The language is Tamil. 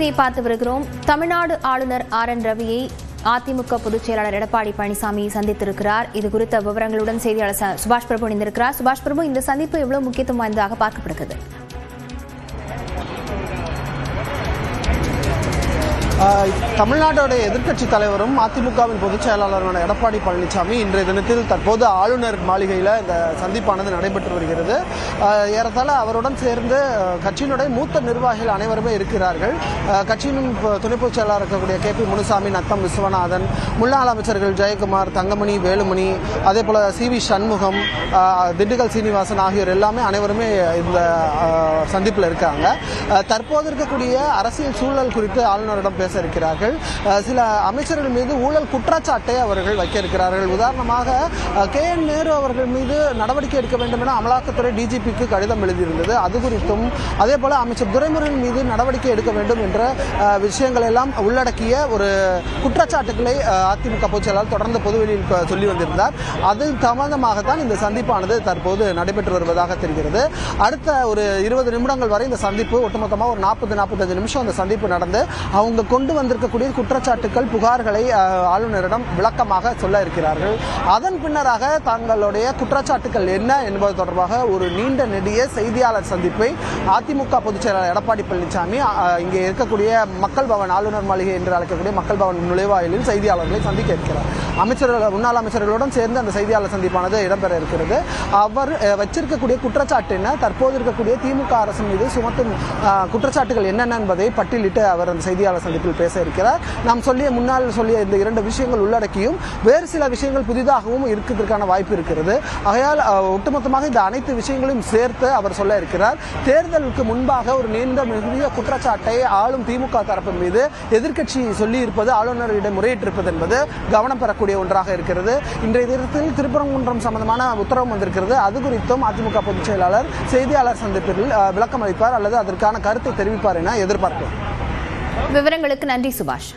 செய்தியை பார்த்து வருகிறோம். தமிழ்நாடு ஆளுநர் RN ரவியை அதிமுக பொதுச் செயலாளர் எடப்பாடி பழனிசாமி சந்தித்திருக்கிறார். இது குறித்த விவரங்களுடன் செய்தியாளர் சுபாஷ் பிரபு இணைந்திருக்கிறார். சுபாஷ் பிரபு, இந்த சந்திப்பு எவ்வளவு முக்கியத்துவம் வாய்ந்ததாக பார்க்கப்படுகிறது? தமிழ்நாட்டோட எதிர்க்கட்சி தலைவரும் அதிமுகவின் பொதுச் செயலாளரான எடப்பாடி பழனிசாமி இன்றைய தினத்தில் தற்போது ஆளுநர் மாளிகையில் இந்த சந்திப்பானது நடைபெற்று வருகிறது. ஏறத்தாழ அவருடன் சேர்ந்து கட்சியினுடைய மூத்த நிர்வாகிகள் அனைவருமே இருக்கிறார்கள். கட்சியின் துணை பொதுச் செயலாளர் இருக்கக்கூடிய KP முனுசாமி, நத்தம் விஸ்வநாதன், முன்னாள் அமைச்சர்கள் ஜெயக்குமார், தங்கமணி, வேலுமணி, அதே போல CV சண்முகம், திண்டுக்கல் சீனிவாசன் ஆகியோர் எல்லாமே அனைவருமே இந்த சந்திப்பில் இருக்காங்க. தற்போது இருக்கக்கூடிய அரசியல் சூழல் குறித்து ஆளுநரிடம் பேச இருக்கிறார்கள். சில அமைச்சர்கள் மீது ஊழல் குற்றச்சாட்டை அவர்கள் வைக்க இருக்கிறார்கள். உதாரணமாக KN நேரு அவர்கள் மீது நடவடிக்கை எடுக்க வேண்டும் என அமலாக்கத்துறை DGPக்கு கடிதம் எழுதியிருந்தது. அது குறித்தும் அதே போல அமைச்சர் துரைமுருகன் மீது நடவடிக்கை எடுக்க வேண்டும் என்ற விஷயங்கள் எல்லாம் உள்ளடக்கிய ஒரு குற்றச்சாட்டுகளை அதிமுக பொதுச் செயலாளர் தொடர்ந்து பொதுவெளியில் சொல்லி வந்திருந்தார். அது சம்பந்தமாகத்தான் இந்த சந்திப்பானது தற்போது நடைபெற்று வருவதாக தெரிகிறது. அடுத்த ஒரு 20 நிமிடங்கள் வரை இந்த சந்திப்பு ஒட்டுமொத்தமாக ஒரு 40-45 நிமிஷம் அந்த சந்திப்பு நடந்து அவங்க கொண்டு வந்திருக்கக்கூடிய குற்றச்சாட்டுகள், புகார்களை ஆளுநரிடம் விளக்கமாக சொல்ல இருக்கிறார்கள். அதன் பின்னராக தங்களுடைய குற்றச்சாட்டுகள் என்ன என்பது தொடர்பாக ஒரு நீண்ட நெடிய செய்தியாளர் சந்திப்பை அதிமுக பொதுச் செயலாளர் எடப்பாடி பழனிசாமி இங்கே இருக்கக்கூடிய மக்கள் பவன், ஆளுநர் மாளிகை என்று அழைக்கக்கூடிய மக்கள் பவன் நுழைவாயிலில் செய்தியாளர்களை சந்திக்க இருக்கிறார். முன்னாள் அமைச்சர்களுடன் சேர்ந்து அந்த செய்தியாளர் சந்திப்பானது இடம்பெற இருக்கிறது. அவர் வச்சிருக்கக்கூடிய குற்றச்சாட்டு என்ன, தற்போது இருக்கக்கூடிய திமுக அரசு மீது சுமத்தும் குற்றச்சாட்டுகள் என்னென்ன என்பதை பட்டியலிட்டு அவர் அந்த செய்தியாளர் சந்திப்பில் பேச இருக்கிறார். நாம் முன்னால் சொல்லிய இந்த 2 விஷயங்கள் உள்ளடக்கியும் வேறு சில விஷயங்கள் புதிதாகவும் இருக்கிறதுக்கான வாய்ப்பு இருக்கிறது. ஆகையால் ஒட்டுமொத்தமாக இந்த அனைத்து விஷயங்களையும் சேர்த்து அவர் சொல்ல இருக்கிறார். தேர்தலுக்கு முன்பாக ஒரு நீண்ட மிகுதிய குற்றச்சாட்டை ஆளும் திமுக தரப்பு மீது எதிர்க்கட்சி சொல்லி இருப்பது, ஆளுநரிடம் முறையிட்டிருப்பது என்பது கவனம் பெறக்கூடிய ஒன்றாக இருக்கிறது. இன்றைய தினத்தில் திருப்பரங்குன்றம் சம்பந்தமான உத்தரவு வந்திருக்கிறது. அது குறித்தும் அதிமுக பொதுச் செயலாளர் செய்தியாளர் சந்திப்பில் விளக்கம் அளிப்பார் அல்லது அதற்கான கருத்தை தெரிவிப்பார் என எதிர்பார்க்கிறோம். விவரங்களுக்கு நன்றி சுபாஷ்.